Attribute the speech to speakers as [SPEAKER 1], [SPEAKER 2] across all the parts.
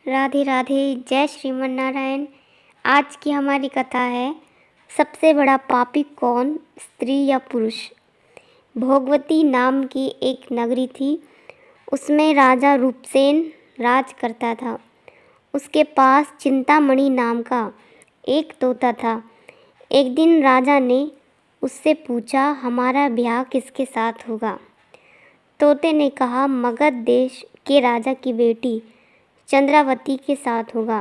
[SPEAKER 1] राधे राधे। जय श्रीमन नारायण। आज की हमारी कथा है सबसे बड़ा पापी कौन, स्त्री या पुरुष। भोगवती नाम की एक नगरी थी। उसमें राजा रूपसेन राज करता था। उसके पास चिंतामणि नाम का एक तोता था। एक दिन राजा ने उससे पूछा, हमारा ब्याह किसके साथ होगा। तोते ने कहा, मगध देश के राजा की बेटी चंद्रावती के साथ होगा।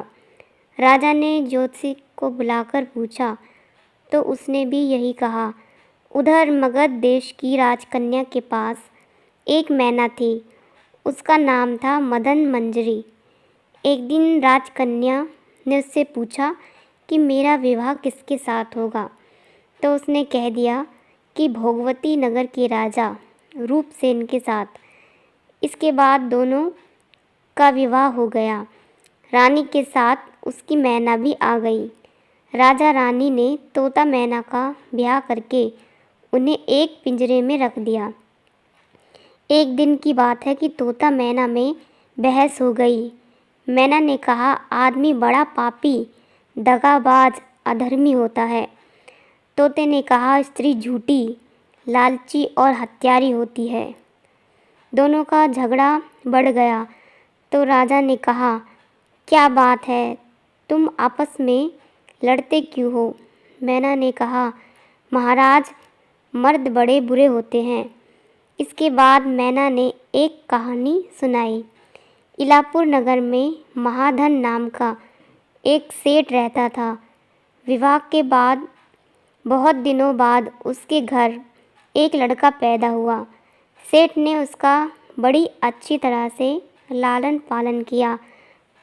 [SPEAKER 1] राजा ने ज्योतिषी को बुलाकर पूछा तो उसने भी यही कहा। उधर मगध देश की राजकन्या के पास एक मैना थी। उसका नाम था मदन मंजरी। एक दिन राजकन्या ने उससे पूछा कि मेरा विवाह किसके साथ होगा। तो उसने कह दिया कि भोगवती नगर के राजा रूपसेन के साथ। इसके बाद दोनों का विवाह हो गया। रानी के साथ उसकी मैना भी आ गई। राजा रानी ने तोता मैना का ब्याह करके उन्हें एक पिंजरे में रख दिया। एक दिन की बात है कि तोता मैना में बहस हो गई। मैना ने कहा, आदमी बड़ा पापी, दगाबाज, अधर्मी होता है। तोते ने कहा, स्त्री झूठी, लालची और हत्यारी होती है। दोनों का झगड़ा बढ़ गया तो राजा ने कहा, क्या बात है, तुम आपस में लड़ते क्यों हो। मैना ने कहा, महाराज, मर्द बड़े बुरे होते हैं। इसके बाद मैना ने एक कहानी सुनाई। इलापुर नगर में महाधन नाम का एक सेठ रहता था। विवाह के बाद बहुत दिनों बाद उसके घर एक लड़का पैदा हुआ। सेठ ने उसका बड़ी अच्छी तरह से लालन पालन किया,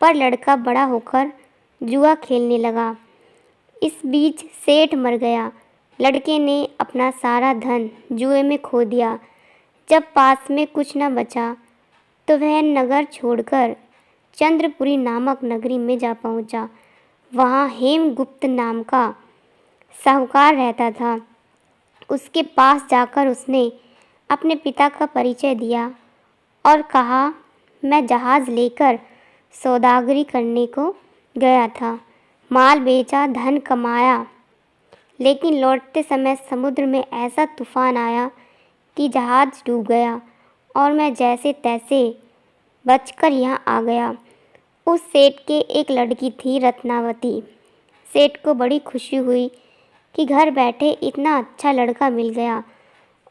[SPEAKER 1] पर लड़का बड़ा होकर जुआ खेलने लगा। इस बीच सेठ मर गया। लड़के ने अपना सारा धन जुए में खो दिया। जब पास में कुछ न बचा तो वह नगर छोड़कर चंद्रपुरी नामक नगरी में जा पहुंचा। वहां हेमगुप्त नाम का साहूकार रहता था। उसके पास जाकर उसने अपने पिता का परिचय दिया और कहा, मैं जहाज़ लेकर सौदागरी करने को गया था। माल बेचा, धन कमाया, लेकिन लौटते समय समुद्र में ऐसा तूफान आया कि जहाज़ डूब गया और मैं जैसे तैसे बचकर यहाँ आ गया। उस सेठ के एक लड़की थी, रत्नावती। सेठ को बड़ी खुशी हुई कि घर बैठे इतना अच्छा लड़का मिल गया।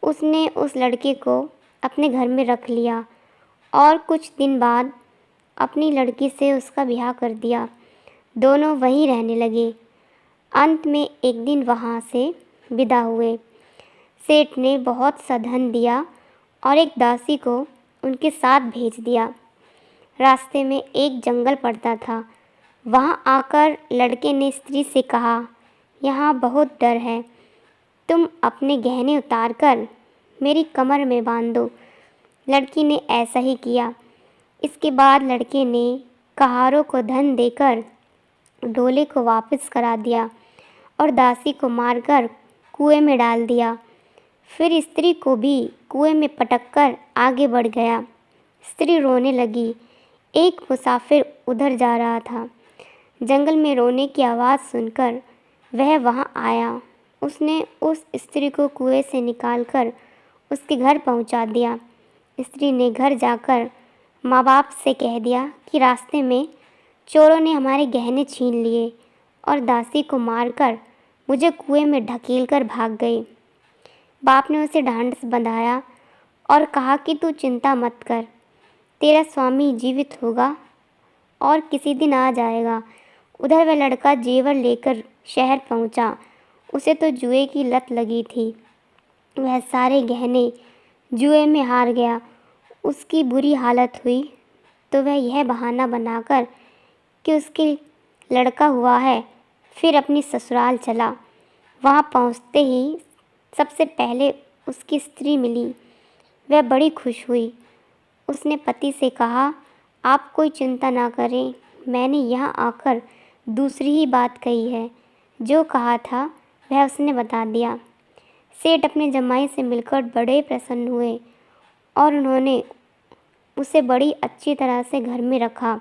[SPEAKER 1] उसने उस लड़के को अपने घर में रख लिया और कुछ दिन बाद अपनी लड़की से उसका ब्याह कर दिया। दोनों वहीं रहने लगे। अंत में एक दिन वहाँ से विदा हुए। सेठ ने बहुत सा धन दिया और एक दासी को उनके साथ भेज दिया। रास्ते में एक जंगल पड़ता था। वहाँ आकर लड़के ने स्त्री से कहा, यहाँ बहुत डर है, तुम अपने गहने उतार कर मेरी कमर में बांध दो। लड़की ने ऐसा ही किया। इसके बाद लड़के ने कहारों को धन देकर डोले को वापस करा दिया और दासी को मारकर कुएं में डाल दिया। फिर स्त्री को भी कुएं में पटककर आगे बढ़ गया। स्त्री रोने लगी। एक मुसाफिर उधर जा रहा था। जंगल में रोने की आवाज़ सुनकर वह वहां आया। उसने उस स्त्री को कुएं से निकालकर उसके घर पहुंचा दिया। स्त्री ने घर जाकर माँ बाप से कह दिया कि रास्ते में चोरों ने हमारे गहने छीन लिए और दासी को मारकर मुझे कुएं में ढकेलकर भाग गए। बाप ने उसे ढांढस बंधाया और कहा कि तू चिंता मत कर, तेरा स्वामी जीवित होगा और किसी दिन आ जाएगा। उधर वह लड़का जेवर लेकर शहर पहुंचा। उसे तो जुए की लत लगी थी। वह सारे गहने जुए में हार गया। उसकी बुरी हालत हुई तो वह यह बहाना बनाकर कि उसके लड़का हुआ है, फिर अपनी ससुराल चला। वहाँ पहुँचते ही सबसे पहले उसकी स्त्री मिली। वह बड़ी खुश हुई। उसने पति से कहा, आप कोई चिंता ना करें, मैंने यहाँ आकर दूसरी ही बात कही है। जो कहा था वह उसने बता दिया। सेठ अपने जमाई से मिलकर बड़े प्रसन्न हुए और उन्होंने उसे बड़ी अच्छी तरह से घर में रखा।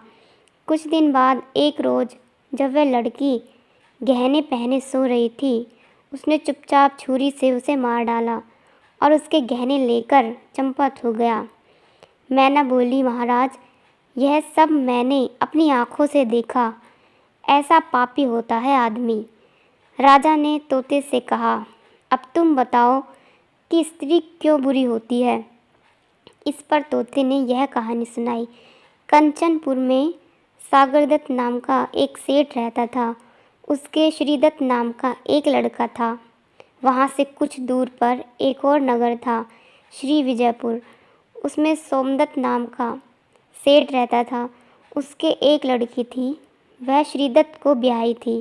[SPEAKER 1] कुछ दिन बाद एक रोज़ जब वह लड़की गहने पहने सो रही थी, उसने चुपचाप छुरी से उसे मार डाला और उसके गहने लेकर चंपत हो गया। मैना बोली, महाराज, यह सब मैंने अपनी आँखों से देखा। ऐसा पापी होता है आदमी। राजा ने तोते से कहा, अब तुम बताओ कि स्त्री क्यों बुरी होती है। इस पर तोते ने यह कहानी सुनाई। कंचनपुर में सागरदत्त नाम का एक सेठ रहता था। उसके श्रीदत्त नाम का एक लड़का था। वहाँ से कुछ दूर पर एक और नगर था, श्री विजयपुर। उसमें सोमदत्त नाम का सेठ रहता था। उसके एक लड़की थी, वह श्रीदत्त को ब्याही थी।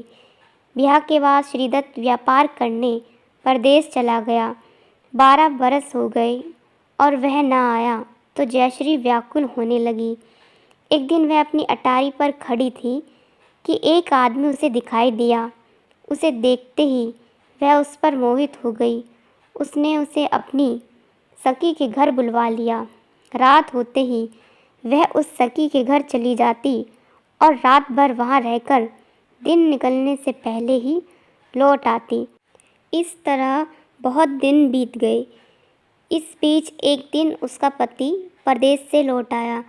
[SPEAKER 1] ब्याह के बाद श्रीदत्त व्यापार करने परदेश चला गया। 12 बरस हो गए और वह न आया तो जयश्री व्याकुल होने लगी। एक दिन वह अपनी अटारी पर खड़ी थी कि एक आदमी उसे दिखाई दिया। उसे देखते ही वह उस पर मोहित हो गई। उसने उसे अपनी सखी के घर बुलवा लिया। रात होते ही वह उस सखी के घर चली जाती और रात भर वहाँ रहकर दिन निकलने से पहले ही लौट आती। इस तरह बहुत दिन बीत गए। इस बीच एक दिन उसका पति परदेश से लौट आया।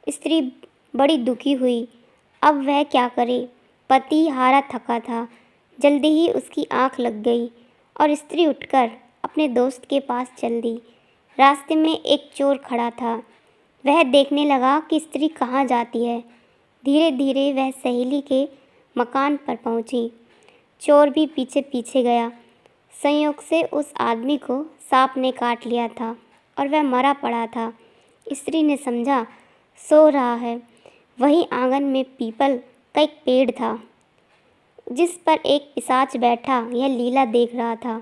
[SPEAKER 1] स्त्री बड़ी दुखी हुई। अब वह क्या करे। पति हारा थका था। जल्दी ही उसकी आंख लग गई और स्त्री उठकर अपने दोस्त के पास चल दी। रास्ते में एक चोर खड़ा था। वह देखने लगा कि स्त्री कहाँ जाती है। धीरे धीरे वह सहेली के मकान पर पहुंची। चोर भी पीछे पीछे गया। संयोग से उस आदमी को सांप ने काट लिया था और वह मरा पड़ा था। स्त्री ने समझा सो रहा है। वहीं आंगन में पीपल का एक पेड़ था जिस पर एक पिशाच बैठा यह लीला देख रहा था।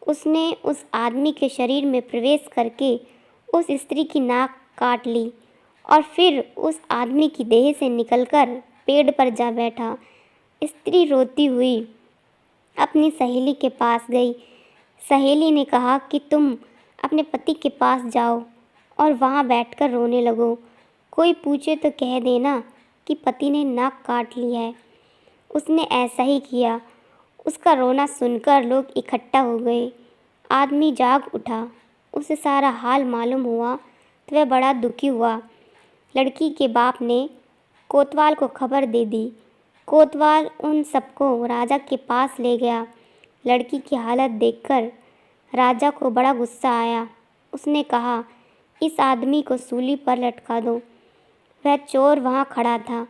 [SPEAKER 1] उसने उस आदमी के शरीर में प्रवेश करके उस स्त्री की नाक काट ली और फिर उस आदमी की देह से निकलकर पेड़ पर जा बैठा। स्त्री रोती हुई अपनी सहेली के पास गई। सहेली ने कहा कि तुम अपने पति के पास जाओ और वहाँ बैठकर रोने लगो। कोई पूछे तो कह देना कि पति ने नाक काट ली है। उसने ऐसा ही किया। उसका रोना सुनकर लोग इकट्ठा हो गए। आदमी जाग उठा। उसे सारा हाल मालूम हुआ तो वह बड़ा दुखी हुआ। लड़की के बाप ने कोतवाल को खबर दे दी। कोतवाल उन सबको राजा के पास ले गया। लड़की की हालत देखकर राजा को बड़ा गुस्सा आया। उसने कहा, इस आदमी को सूली पर लटका दो। वह चोर वहाँ खड़ा था।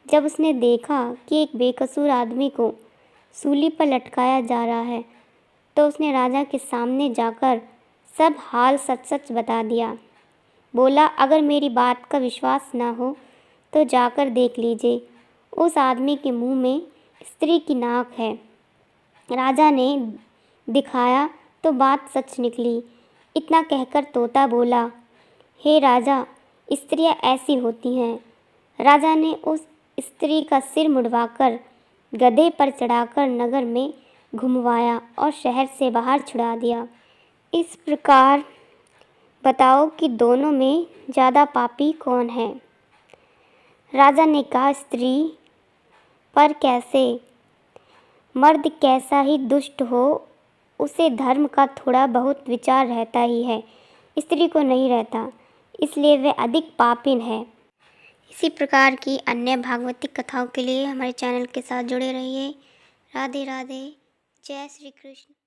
[SPEAKER 1] जब उसने देखा कि एक बेकसूर आदमी को सूली पर लटकाया जा रहा है तो उसने राजा के सामने जाकर सब हाल सच सच बता दिया। बोला, अगर मेरी बात का विश्वास ना हो तो जाकर देख लीजिए, उस आदमी के मुंह में स्त्री की नाक है। राजा ने दिखाया तो बात सच निकली। इतना कहकर तोता बोला, हे राजा, स्त्रियां ऐसी होती हैं। राजा ने उस स्त्री का सिर मुड़वाकर गधे पर चढ़ाकर नगर में घुमवाया और शहर से बाहर छुड़ा दिया। इस प्रकार बताओ कि दोनों में ज़्यादा पापी कौन है। राजा ने कहा, स्त्री पर कैसे? मर्द कैसा ही दुष्ट हो, उसे धर्म का थोड़ा बहुत विचार रहता ही है, स्त्री को नहीं रहता, इसलिए वह अधिक पापीन है। इसी प्रकार की अन्य भागवतिक कथाओं के लिए हमारे चैनल के साथ जुड़े रहिए। राधे राधे। जय श्री कृष्ण।